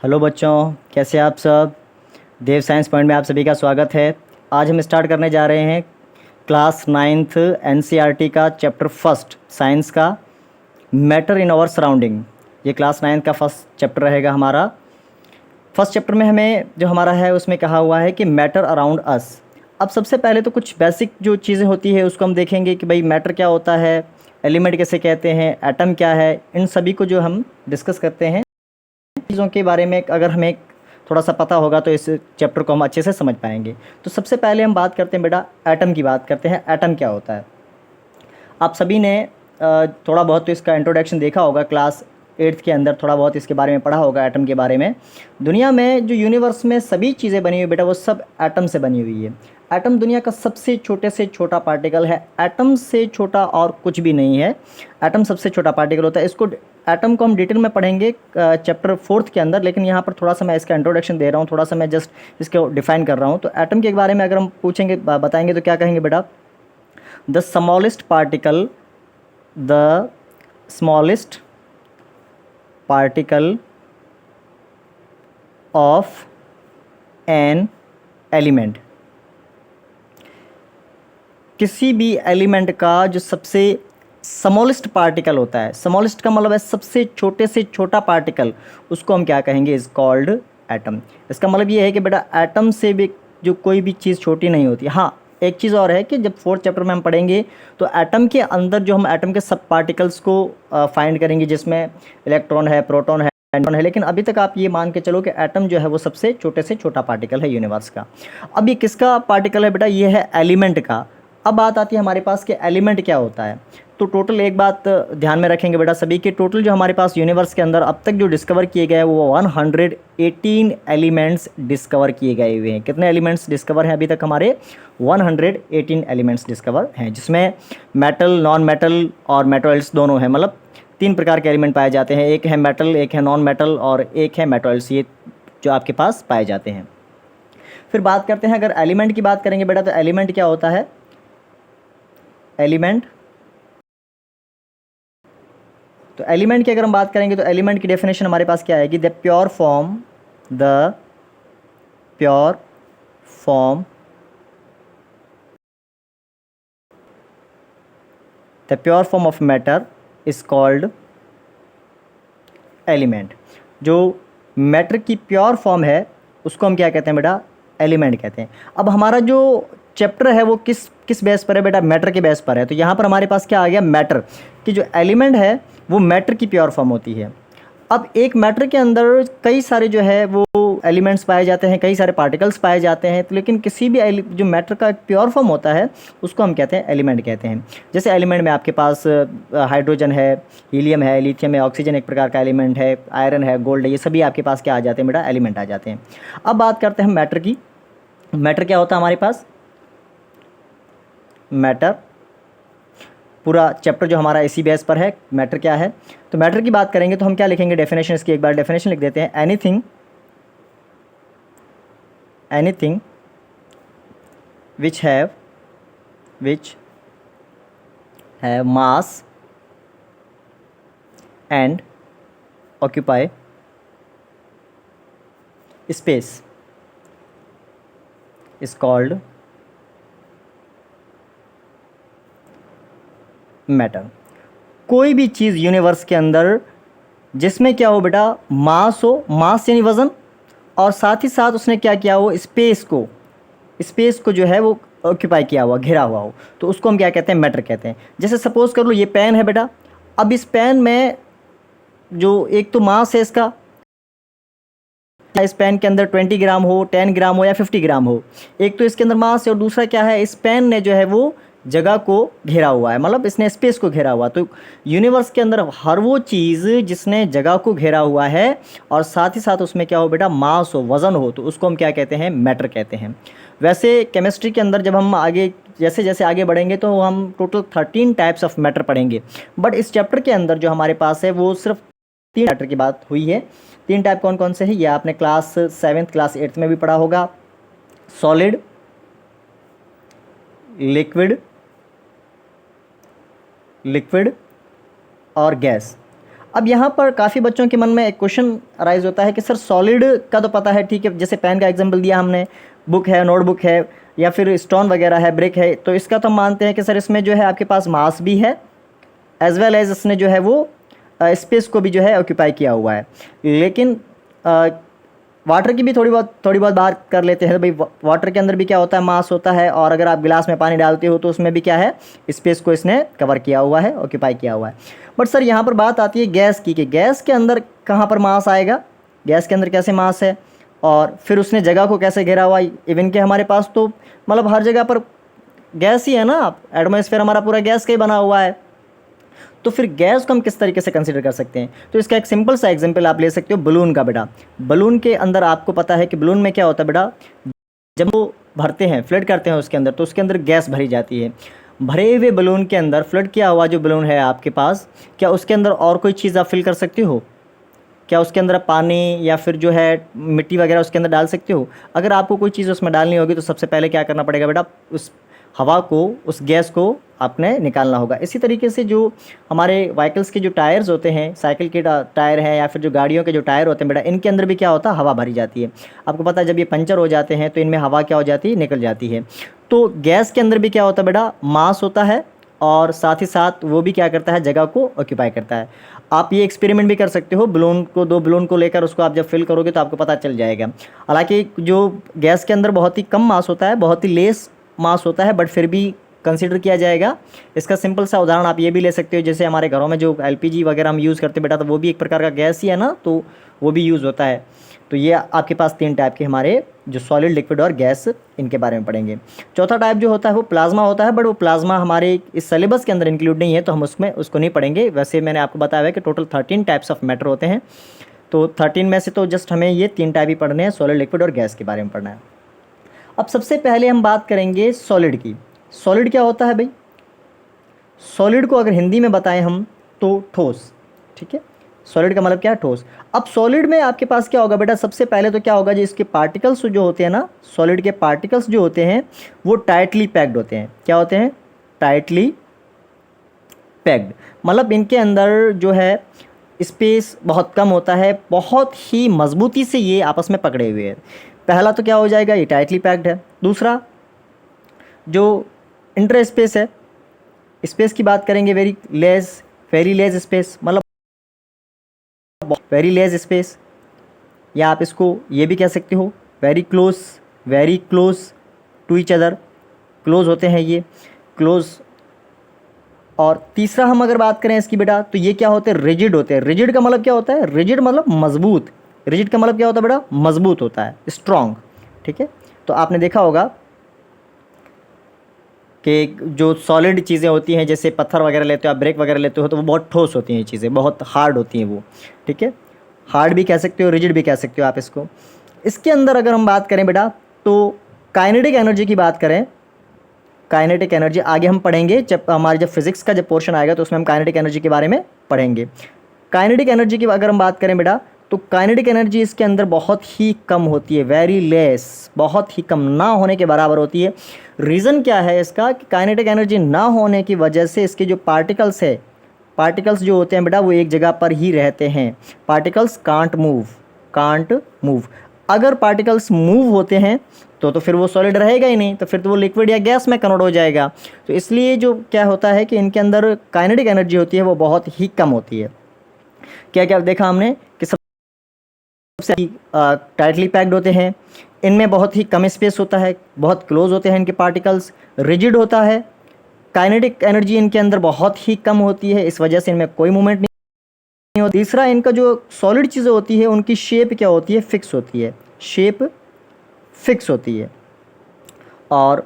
Hello बच्चों, कैसे आप सब। देव साइंस पॉइंट में आप सभी का स्वागत है। आज हम स्टार्ट करने जा रहे हैं क्लास 9th एनसीईआरटी का चैप्टर फर्स्ट साइंस का मैटर इन आवर सराउंडिंग। ये क्लास 9th का फर्स्ट चैप्टर रहेगा हमारा। फर्स्ट चैप्टर में हमें जो हमारा है उसमें कहा हुआ है कि मैटर अराउंड अस। अब सबसे पहले तो कुछ बेसिक जो चीज़ें होती है उसको हम देखेंगे कि भाई मैटर क्या होता है, एलिमेंट कैसे कहते हैं, एटम क्या है, इन सभी को जो हम डिस्कस करते हैं। चीज़ों के बारे में अगर हमें थोड़ा सा पता होगा तो इस चैप्टर को हम अच्छे से समझ पाएंगे। तो सबसे पहले हम बात करते हैं बेटा एटम की बात करते हैं। एटम क्या होता है? आप सभी ने थोड़ा बहुत तो इसका इंट्रोडक्शन देखा होगा, क्लास 8th के अंदर थोड़ा बहुत इसके बारे में पढ़ा होगा एटम के बारे में। दुनिया में जो यूनिवर्स में सभी चीज़ें बनी हुई बेटा वो सब एटम से बनी हुई है। एटम दुनिया का सबसे छोटे से छोटा पार्टिकल है। एटम से छोटा और कुछ भी नहीं है। एटम सबसे छोटा पार्टिकल होता है। इसको एटम को हम डिटेल में पढ़ेंगे चैप्टर 4th के अंदर, लेकिन यहाँ पर थोड़ा सा मैं इसका इंट्रोडक्शन दे रहा हूँ, थोड़ा सा मैं जस्ट इसको डिफाइन कर रहा हूँ। तो एटम के बारे में अगर हम पूछेंगे बताएंगे तो क्या कहेंगे बेटा? The smallest particle, the smallest particle of an element। किसी भी एलिमेंट का जो सबसे स्मॉलेस्ट पार्टिकल होता है, स्मॉलेस्ट का मतलब है सबसे छोटे से छोटा पार्टिकल, उसको हम क्या कहेंगे? Is called atom. इसका मतलब ये है कि बेटा एटम से भी जो कोई भी चीज़ छोटी नहीं होती। हाँ, एक चीज़ और है कि जब 4th चैप्टर में हम पढ़ेंगे तो एटम के अंदर जो हम एटम के सब पार्टिकल्स को फाइंड करेंगे, जिसमें इलेक्ट्रॉन है, प्रोटॉन है, न्यूट्रॉन है। लेकिन अभी तक आप ये मान के चलो कि एटम जो है वो सबसे छोटे से छोटा पार्टिकल है यूनिवर्स का। अब ये किसका पार्टिकल है बेटा? ये है एलिमेंट का। अब बात आती है हमारे पास कि एलिमेंट क्या होता है। तो टोटल एक बात ध्यान में रखेंगे बेटा सभी के, टोटल जो हमारे पास यूनिवर्स के अंदर अब तक जो डिस्कवर किए गए हैं वो 118 एलिमेंट्स डिस्कवर किए गए हुए हैं। कितने एलिमेंट्स डिस्कवर हैं अभी तक? हमारे 118 एलिमेंट्स डिस्कवर हैं, जिसमें मेटल, नॉन मेटल और मेटल्स दोनों हैं। मतलब 3 प्रकार के एलिमेंट पाए जाते हैं। एक है मेटल, एक है नॉन मेटल और एक है मेटल्स। ये जो आपके पास पाए जाते हैं। फिर बात करते हैं, अगर एलिमेंट की बात करेंगे बेटा तो एलिमेंट क्या होता है? एलिमेंट, तो एलिमेंट की अगर हम बात करेंगे तो एलिमेंट की डेफिनेशन हमारे पास क्या आएगी? The pure form, the pure form, the pure form of matter is called element. जो मैटर की प्योर फॉर्म है उसको हम क्या कहते हैं बेटा? एलिमेंट कहते हैं। अब हमारा जो चैप्टर है वो किस किस बेस पर है बेटा? मैटर के बेस पर है। तो यहाँ पर हमारे पास क्या आ गया? मैटर कि जो एलिमेंट है वो मैटर की प्योर फॉर्म होती है। अब एक मैटर के अंदर कई सारे जो है वो एलिमेंट्स पाए जाते हैं, कई सारे पार्टिकल्स पाए जाते हैं। तो लेकिन किसी भी जो मैटर का प्योर फॉर्म होता है उसको हम कहते हैं एलिमेंट कहते हैं। जैसे एलिमेंट में आपके पास हाइड्रोजन है, हीलियम है, लिथियम है, ऑक्सीजन एक प्रकार का एलिमेंट है, आयरन है, गोल्ड है, ये सभी आपके पास क्या आ जाते हैं बेटा? एलिमेंट आ जाते हैं। अब बात करते हैं मैटर की। मैटर क्या होता है हमारे पास? मैटर, पूरा चैप्टर जो हमारा इसी बेस पर है, मैटर क्या है। तो मैटर की बात करेंगे तो हम क्या लिखेंगे? डेफिनेशन इसकी एक बार डेफिनेशन लिख देते हैं। Anything, anything which have mass and occupy space is called matter. कोई भी चीज़ यूनिवर्स के अंदर जिसमें क्या हो बेटा? मास हो, मास यानी वज़न, और साथ ही साथ उसने क्या किया हो? स्पेस को जो है वो ऑक्यूपाई किया हुआ, घिरा हुआ हो, तो उसको हम क्या कहते हैं? मैटर कहते हैं। जैसे सपोज कर लो ये पेन है बेटा। अब इस पेन में जो एक तो मास है इसका, इस पेन के अंदर 20 ग्राम हो, 10 ग्राम हो या 50 ग्राम हो, एक तो इसके अंदर मास है और दूसरा क्या है? इस पेन ने जो है वो जगह को घेरा हुआ है, मतलब इसने स्पेस को घेरा हुआ। तो यूनिवर्स के अंदर हर वो चीज़ जिसने जगह को घेरा हुआ है और साथ ही साथ उसमें क्या हो बेटा? मास हो, वज़न हो, तो उसको हम क्या कहते हैं? मैटर कहते हैं। वैसे केमिस्ट्री के अंदर जब हम आगे जैसे जैसे आगे बढ़ेंगे तो हम टोटल 13 टाइप्स ऑफ मैटर पढ़ेंगे, बट इस चैप्टर के अंदर जो हमारे पास है वो सिर्फ 3 मैटर की बात हुई है। 3 टाइप कौन कौन से हैं ये आपने क्लास 7th क्लास 8th में भी पढ़ा होगा। सॉलिड, लिक्विड और गैस। अब यहाँ पर काफ़ी बच्चों के मन में एक क्वेश्चन अराइज होता है कि सर सॉलिड का तो पता है, ठीक है, जैसे पेन का एग्जांपल दिया हमने, बुक है, नोटबुक है, या फिर स्टोन वगैरह है, ब्रिक है, तो इसका तो हम मानते हैं कि सर इसमें जो है आपके पास मास भी है एज वेल एज इसने जो है वो स्पेस को भी जो है ऑक्यूपाई किया हुआ है। लेकिन वाटर की भी थोड़ी बहुत बात कर लेते हैं। भाई वाटर के अंदर भी क्या होता है, मास होता है, और अगर आप गिलास में पानी डालते हो तो उसमें भी क्या है, स्पेस को इसने कवर किया हुआ है, ऑक्यूपाई किया हुआ है। बट सर यहाँ पर बात आती है गैस की, कि गैस के अंदर कहाँ पर मास आएगा, गैस के अंदर कैसे मास है, और फिर उसने जगह को कैसे घेरा हुआ। इवन कि हमारे पास तो मतलब हर जगह पर गैस ही है ना, एटमॉस्फेयर हमारा पूरा गैस का ही बना हुआ है। तो फिर गैस को हम किस तरीके से कंसीडर कर सकते हैं, तो इसका एक सिंपल सा एग्जांपल आप ले सकते हो बलून का। बेटा बलून के अंदर आपको पता है कि बलून में क्या होता है बेटा, जब वो भरते हैं, फ्लड करते हैं उसके अंदर, तो उसके अंदर गैस भरी जाती है। भरे हुए बलून के अंदर फ्लड किया हुआ जो बलून है आपके पास, क्या उसके अंदर और कोई चीज़ आप फिल कर सकते हो, क्या उसके अंदर पानी या फिर जो है मिट्टी वगैरह उसके अंदर डाल सकते हो। अगर आपको कोई चीज़ उसमें डालनी होगी तो सबसे पहले क्या करना पड़ेगा बेटा, उस हवा को, उस गैस को आपने निकालना होगा। इसी तरीके से जो हमारे व्हीकल्स के जो टायर्स होते हैं, साइकिल के टायर हैं या फिर जो गाड़ियों के जो टायर होते हैं बेटा, इनके अंदर भी क्या होता है, हवा भरी जाती है। आपको पता है जब ये पंचर हो जाते हैं तो इनमें हवा क्या हो जाती है, निकल जाती है। तो गैस के अंदर भी क्या होता है बेटा, मास होता है, और साथ ही साथ वो भी क्या करता है, जगह को ऑक्यूपाई करता है। आप ये एक्सपेरिमेंट भी कर सकते हो, बलून को, 2 बलून को लेकर उसको आप जब फिल करोगे तो आपको पता चल जाएगा। हालांकि जो गैस के अंदर बहुत ही कम मास होता है, बहुत ही लेस मास होता है, बट फिर भी कंसीडर किया जाएगा। इसका सिंपल सा उदाहरण आप ये भी ले सकते हो, जैसे हमारे घरों में जो एलपीजी वगैरह हम यूज़ करते हैं बेटा, तो वो भी एक प्रकार का गैस ही है ना, तो वो भी यूज़ होता है। तो ये आपके पास 3 टाइप के हमारे जो सॉलिड, लिक्विड और गैस, इनके बारे में पढ़ेंगे। चौथा टाइप जो होता है वो प्लाज्मा होता है, बट वो प्लाज्मा हमारे इस सिलेबस के अंदर इंक्लूड नहीं है, तो हम उसमें उसको नहीं पढ़ेंगे। वैसे मैंने आपको बताया है कि टोटल 13 टाइप्स ऑफ मैटर होते हैं, तो 13 में से तो जस्ट हमें ये 3 टाइप ही पढ़ने हैं, सॉलिड, लिक्विड और गैस के बारे में पढ़ना है। अब सबसे पहले हम बात करेंगे सॉलिड की। सॉलिड क्या होता है भाई, सॉलिड को अगर हिंदी में बताएं हम तो ठोस, ठीक है। सॉलिड का मतलब क्या है, ठोस। अब सॉलिड में आपके पास क्या होगा बेटा, सबसे पहले तो क्या होगा, जो इसके पार्टिकल्स जो होते हैं ना, सॉलिड के पार्टिकल्स जो होते हैं वो टाइटली पैक्ड होते हैं। क्या होते हैं, टाइटली पैक्ड, मतलब इनके अंदर जो है स्पेस बहुत कम होता है, बहुत ही मजबूती से ये आपस में पकड़े हुए हैं। पहला तो क्या हो जाएगा, ये टाइटली पैक्ड है। दूसरा जो इंटर स्पेस है, स्पेस की बात करेंगे, वेरी लेस स्पेस, मतलब वेरी लेस स्पेस, या आप इसको ये भी कह सकते हो very close to each other, close होते हैं ये, क्लोज। और तीसरा हम अगर बात करें इसकी बेटा, तो ये क्या होते हैं, रिजिड होते हैं। रिजिड का मतलब क्या होता है, रिजिड मतलब मजबूत। रिजिड का मतलब क्या होता है बेटा, मजबूत होता है, स्ट्रॉन्ग, ठीक है। तो आपने देखा होगा कि जो सॉलिड चीज़ें होती हैं, जैसे पत्थर वगैरह लेते हो आप, ब्रेक वगैरह लेते हो, तो वो बहुत ठोस होती हैं, ये चीज़ें बहुत हार्ड होती हैं वो, ठीक है। हार्ड भी कह सकते हो, रिजिड भी कह सकते हो आप इसको। इसके अंदर अगर हम बात करें बेटा, तो काइनेटिक एनर्जी की बात करें, काइनेटिक एनर्जी आगे हम पढ़ेंगे, जब हमारे जब फिजिक्स का जब पोर्शन आएगा तो उसमें हम काइनेटिक एनर्जी के बारे में पढ़ेंगे। काइनेटिक एनर्जी की अगर हम बात करें बेटा, तो काइनेटिक एनर्जी इसके अंदर बहुत ही कम होती है, वेरी लेस, बहुत ही कम, ना होने के बराबर होती है। रीज़न क्या है इसका, कि काइनेटिक एनर्जी ना होने की वजह से इसके जो पार्टिकल्स है, पार्टिकल्स जो होते हैं बेटा वो एक जगह पर ही रहते हैं। Particles can't move. अगर पार्टिकल्स मूव होते हैं तो फिर वो सॉलिड रहेगा ही नहीं, तो फिर तो वो लिक्विड या गैस में कन्वर्ट हो जाएगा। तो इसलिए जो क्या होता है कि इनके अंदर काइनेटिक एनर्जी होती है वो बहुत ही कम होती है। क्या क्या देखा हमने कि सबसे टाइटली पैक्ड होते हैं, इनमें बहुत ही कम स्पेस होता है, बहुत क्लोज होते हैं इनके पार्टिकल्स, रिजिड होता है, काइनेटिक एनर्जी इनके अंदर बहुत ही कम होती है, इस वजह से इनमें कोई मूवमेंट नहीं होती। तीसरा, इनका जो सॉलिड चीज़ें होती है उनकी शेप क्या होती है, फिक्स होती है, शेप फिक्स होती है, और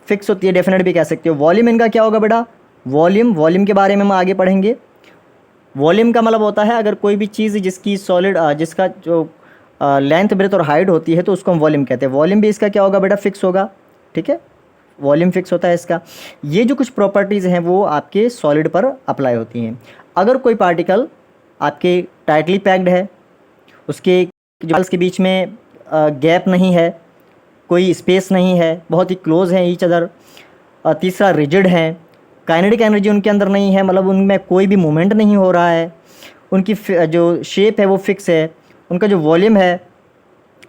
फिक्स होती है, डेफिनेट भी कह सकते हो। वॉल्यूम इनका क्या होगा बेटा, वॉल्यूम के बारे में हम आगे पढ़ेंगे। वॉल्यूम का मतलब होता है अगर कोई भी चीज़ जिसकी सॉलिड, जिसका जो लेंथ, ब्रेथ और हाइट होती है, तो उसको हम वॉल्यूम कहते हैं। वॉल्यूम भी इसका क्या होगा बेटा, फिक्स होगा, ठीक है, वॉल्यूम फिक्स होता है इसका। ये जो कुछ प्रॉपर्टीज़ हैं वो आपके सॉलिड पर अप्लाई होती हैं। अगर कोई पार्टिकल आपके टाइटली पैक्ड है, उसके जो के बीच में गैप नहीं है, कोई स्पेस नहीं है, बहुत ही क्लोज हैं ईच अदर। तीसरा, रिजिड हैं, काइनेटिक एनर्जी उनके अंदर नहीं है, मतलब उनमें कोई भी मूवमेंट नहीं हो रहा है, उनकी जो शेप है वो फिक्स है, उनका जो वॉल्यूम है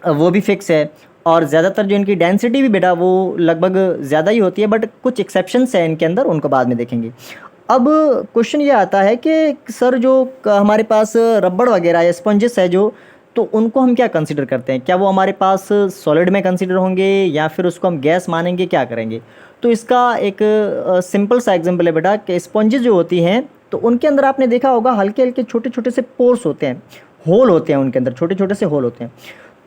वो भी फिक्स है, और ज़्यादातर जो इनकी डेंसिटी भी बेटा वो लगभग ज़्यादा ही होती है, बट कुछ एक्सेप्शंस हैं इनके अंदर, उनको बाद में देखेंगे। अब क्वेश्चन ये आता है कि सर जो हमारे पास रबड़ वगैरह या स्पंजेस है जो, तो उनको हम क्या कंसिडर करते हैं, क्या वो हमारे पास सॉलिड में कंसिडर होंगे या फिर उसको हम गैस मानेंगे, क्या करेंगे? तो इसका एक सिंपल सा एग्जांपल है बेटा कि स्पंजेस जो होती हैं तो उनके अंदर आपने देखा होगा हल्के हल्के छोटे छोटे से पोर्स होते हैं, होल होते हैं, उनके अंदर छोटे छोटे से होल होते हैं।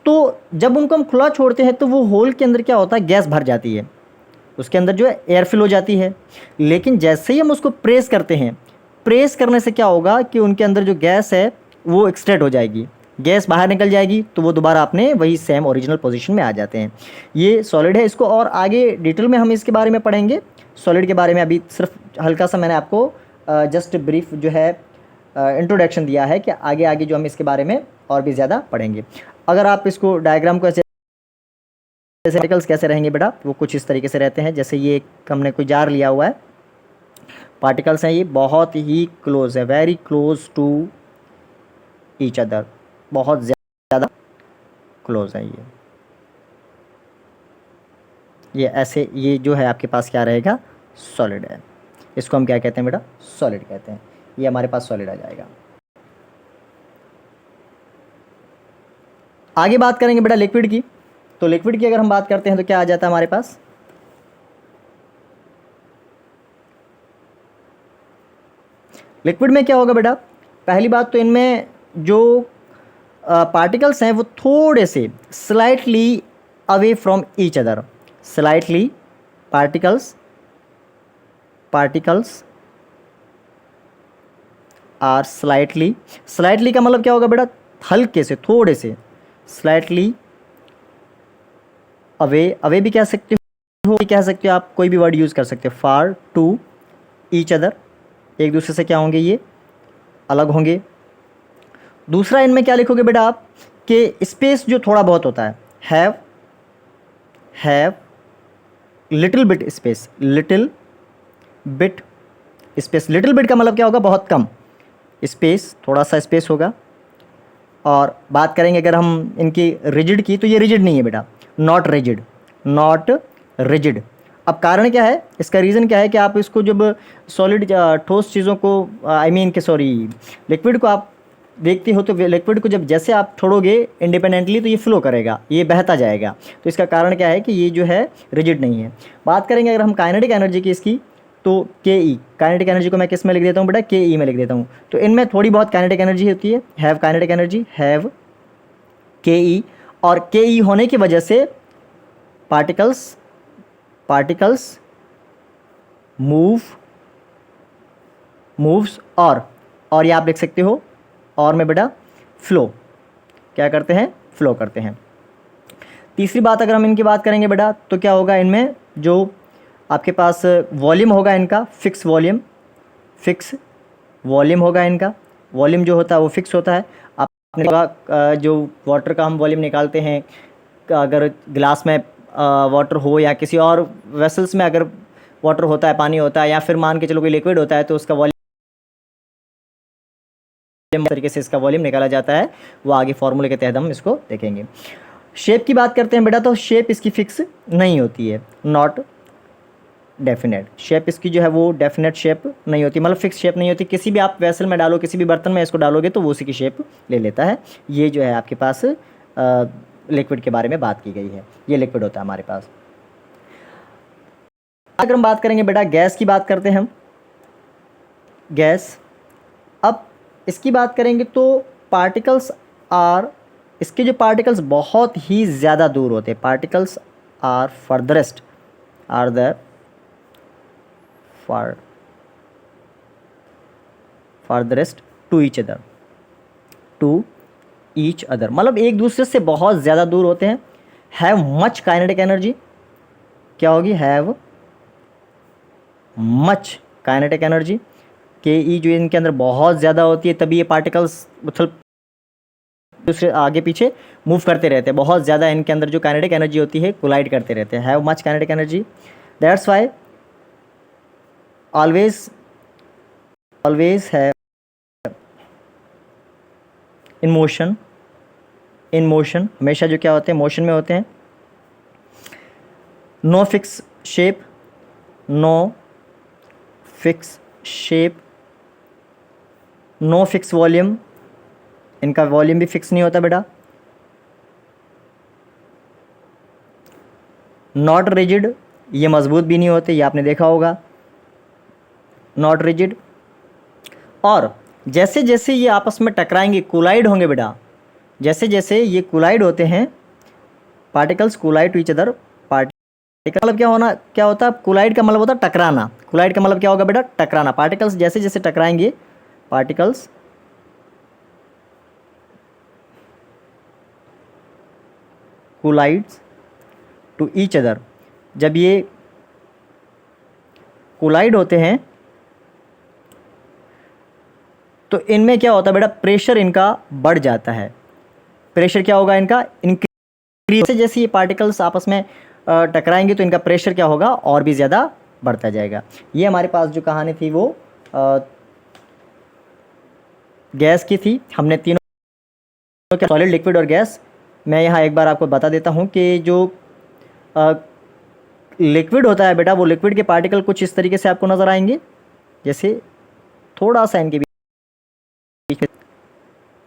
तो जब उनको हम खुला छोड़ते हैं तो वो होल के अंदर क्या होता है, गैस भर जाती है, उसके अंदर जो है एयर फिल हो जाती है। लेकिन जैसे ही हम उसको प्रेस करते हैं, प्रेस करने से क्या होगा कि उनके अंदर जो गैस है वो एक्सट्रैक्ट हो जाएगी, गैस बाहर निकल जाएगी, तो वो दोबारा अपने वही सेम ओरिजिनल पोजीशन में आ जाते हैं। ये सॉलिड है, इसको और आगे डिटेल में हम इसके बारे में पढ़ेंगे, सॉलिड के बारे में। अभी सिर्फ हल्का सा मैंने आपको जस्ट ब्रीफ जो है इंट्रोडक्शन दिया है कि आगे आगे जो हम इसके बारे में और भी ज़्यादा पढ़ेंगे। अगर आप इसको डायग्राम को ऐसे पार्टिकल्स कैसे रहेंगे बेटा, वो कुछ इस तरीके से रहते हैं। जैसे ये हमने कोई जार लिया हुआ है, पार्टिकल्स हैं, ये बहुत ही क्लोज है, very close to each other, बहुत ज़्यादा क्लोज है ये ऐसे, ये जो है आपके पास क्या रहेगा, सॉलिड है। इसको हम क्या कहते हैं बेटा, सॉलिड कहते हैं। ये हमारे पास सॉलिड आ जाएगा। आगे बात करेंगे बेटा लिक्विड की। तो लिक्विड की अगर हम बात करते हैं तो क्या आ जाता है हमारे पास, लिक्विड में क्या होगा बेटा, पहली बात तो इनमें जो पार्टिकल्स हैं वो थोड़े से slightly away from each other, slightly particles are slightly का मतलब क्या होगा बेटा, हल्के से, थोड़े से, स्लाइटली अवे भी कह सकते हो, कह सकते हो आप, कोई भी वर्ड यूज़ कर सकते हो, फार टू ईच अदर, एक दूसरे से क्या होंगे, ये अलग होंगे। दूसरा इनमें क्या लिखोगे बेटा आप, कि स्पेस जो थोड़ा बहुत होता है, have little bit space, little bit space, little bit का मतलब क्या होगा, बहुत कम स्पेस, थोड़ा सा स्पेस होगा। और बात करेंगे अगर हम इनकी रिजिड की, तो ये रिजिड नहीं है बेटा, नॉट रिजिड। अब कारण क्या है, इसका रीज़न क्या है कि आप इसको जब सॉलिड ठोस चीज़ों को लिक्विड को आप देखते हो, तो लिक्विड को जब जैसे आप छोड़ोगे इंडिपेंडेंटली तो ये फ्लो करेगा, ये बहता जाएगा। तो इसका कारण क्या है कि ये जो है रिजिड नहीं है। बात करेंगे अगर हम काइनेटिक एनर्जी की इसकी, तो के ई, काइनेटिक एनर्जी को मैं किस में लिख देता हूँ बेटा, के ई में लिख देता हूँ। तो इनमें थोड़ी बहुत काइनेटिक एनर्जी होती है, हैव काइनेटिक एनर्जी, हैव के ई, और के ई होने की वजह से पार्टिकल्स मूव्स, और ये आप लिख सकते हो, और में बेटा फ्लो, क्या करते हैं, फ्लो करते हैं। तीसरी बात अगर हम इनकी बात करेंगे बेटा, तो क्या होगा, इनमें जो आपके पास वॉल्यूम होगा इनका, फिक्स वॉल्यूम होगा इनका, वॉल्यूम जो होता है वो फिक्स होता है। आपने जो वाटर का हम वॉल्यूम निकालते हैं, अगर ग्लास में वाटर हो या किसी और वेसल्स में अगर वाटर होता है, पानी होता है, या फिर मान के चलो कोई लिक्विड होता है, तो उसका वॉल्यूम तरीके से इसका वॉल्यूम निकाला जाता है, वो आगे फॉर्मूले के तहत हम इसको देखेंगे। शेप की बात करते हैं बेटा, तो शेप इसकी फिक्स नहीं होती है, नॉट डेफिनेट, शेप इसकी जो है वो डेफिनेट शेप नहीं होती, मतलब फिक्स शेप नहीं होती। किसी भी आप वेसल में डालो, किसी भी बर्तन में इसको डालोगे तो वो उसी की शेप ले लेता है। ये जो है आपके पास लिक्विड के बारे में बात की गई है, ये लिक्विड होता है हमारे पास। अगर हम बात करेंगे बेटा गैस की, बात करते हैं हम गैस। अब इसकी बात करेंगे तो पार्टिकल्स आर, इसके जो पार्टिकल्स बहुत ही ज़्यादा दूर होते हैं, particles are furtherest, are the farthest to each other, मतलब एक दूसरे से बहुत ज़्यादा दूर होते हैं। हैव मच काइनेटिक एनर्जी, क्या होगी, हैव मच काइनेटिक एनर्जी, के ई जो इनके अंदर बहुत ज़्यादा होती है, तभी ये पार्टिकल्स मतलब दूसरे आगे पीछे मूव करते रहते हैं, बहुत ज़्यादा इनके अंदर जो काइनेटिक एनर्जी होती है कोलाइड करते रहते हैं। Have much kinetic energy, that's why always have in motion, in motion हमेशा जो क्या होते हैं, मोशन में होते हैं। No fix shape, no fix shape, no fix volume, इनका वॉल्यूम भी फिक्स नहीं होता बेटा। नॉट रिजिड, ये मजबूत भी नहीं होते, ये आपने देखा होगा, नॉट रिजिड। और जैसे जैसे ये आपस में टकराएंगे, कोलाइड होंगे बेटा, जैसे जैसे ये कोलाइड होते हैं, particles collide to each other, particle मतलब क्या होना, क्या होता है, कोलाइड का मतलब होता है टकराना, कोलाइड का मतलब क्या होगा बेटा, टकराना। पार्टिकल्स जैसे जैसे टकराएंगे, particles collides to each other, जब ये कोलाइड होते हैं तो इनमें क्या होता है बेटा, प्रेशर इनका बढ़ जाता है। प्रेशर क्या होगा इनका, इंक्रीज। जैसे जैसे ये पार्टिकल्स आपस में टकराएंगे तो इनका प्रेशर क्या होगा, और भी ज़्यादा बढ़ता जाएगा। ये हमारे पास जो कहानी थी वो गैस की थी। हमने तीनों, सॉलिड, लिक्विड और गैस। मैं यहाँ एक बार आपको बता देता हूँ कि जो लिक्विड होता है बेटा, वो लिक्विड के पार्टिकल कुछ इस तरीके से आपको नज़र आएंगे, जैसे थोड़ा सा इनके बीच,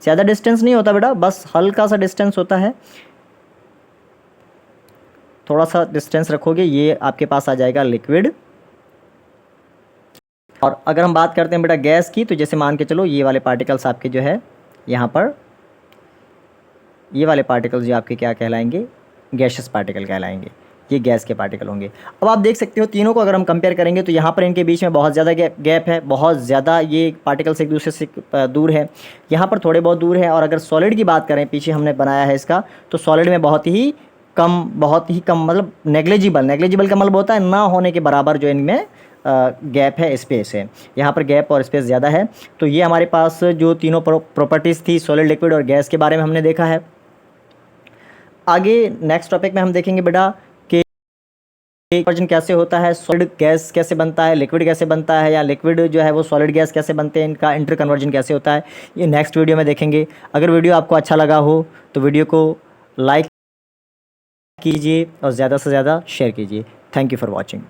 ज़्यादा डिस्टेंस नहीं होता बेटा, बस हल्का सा डिस्टेंस होता है, थोड़ा सा डिस्टेंस रखोगे, ये आपके पास आ जाएगा लिक्विड। और अगर हम बात करते हैं बेटा गैस की, तो जैसे मान के चलो ये वाले पार्टिकल्स आपके जो है यहाँ पर, ये वाले पार्टिकल्स जो आपके क्या कहलाएंगे, गैशियस पार्टिकल कहलाएंगे, ये गैस के पार्टिकल होंगे। अब आप देख सकते हो तीनों को अगर हम कंपेयर करेंगे तो यहाँ पर इनके बीच में बहुत ज़्यादा गैप है, बहुत ज़्यादा ये पार्टिकल्स एक दूसरे से दूर है, यहाँ पर थोड़े बहुत दूर है। और अगर सॉलिड की बात करें, पीछे हमने बनाया है इसका, तो सॉलिड में बहुत ही कम मतलब नेग्लिजिबल, नेग्लिजिबल का मतलब होता है ना होने के बराबर जो इनमें गैप है, स्पेस है। यहाँ पर गैप और स्पेस ज़्यादा है। तो ये हमारे पास जो तीनों प्रॉपर्टीज़ थी सॉलिड, लिक्विड और गैस के बारे में हमने देखा है। आगे नेक्स्ट टॉपिक में हम देखेंगे बेटा कि कन्वर्जन कैसे होता है, सॉलिड गैस कैसे बनता है, लिक्विड कैसे बनता है, या लिक्विड जो है वो सॉलिड गैस कैसे बनते हैं, इनका इंटर कन्वर्जन कैसे होता है, ये नेक्स्ट वीडियो में देखेंगे। अगर वीडियो आपको अच्छा लगा हो तो वीडियो को लाइक कीजिए और ज़्यादा से ज़्यादा शेयर कीजिए। Thank you for watching.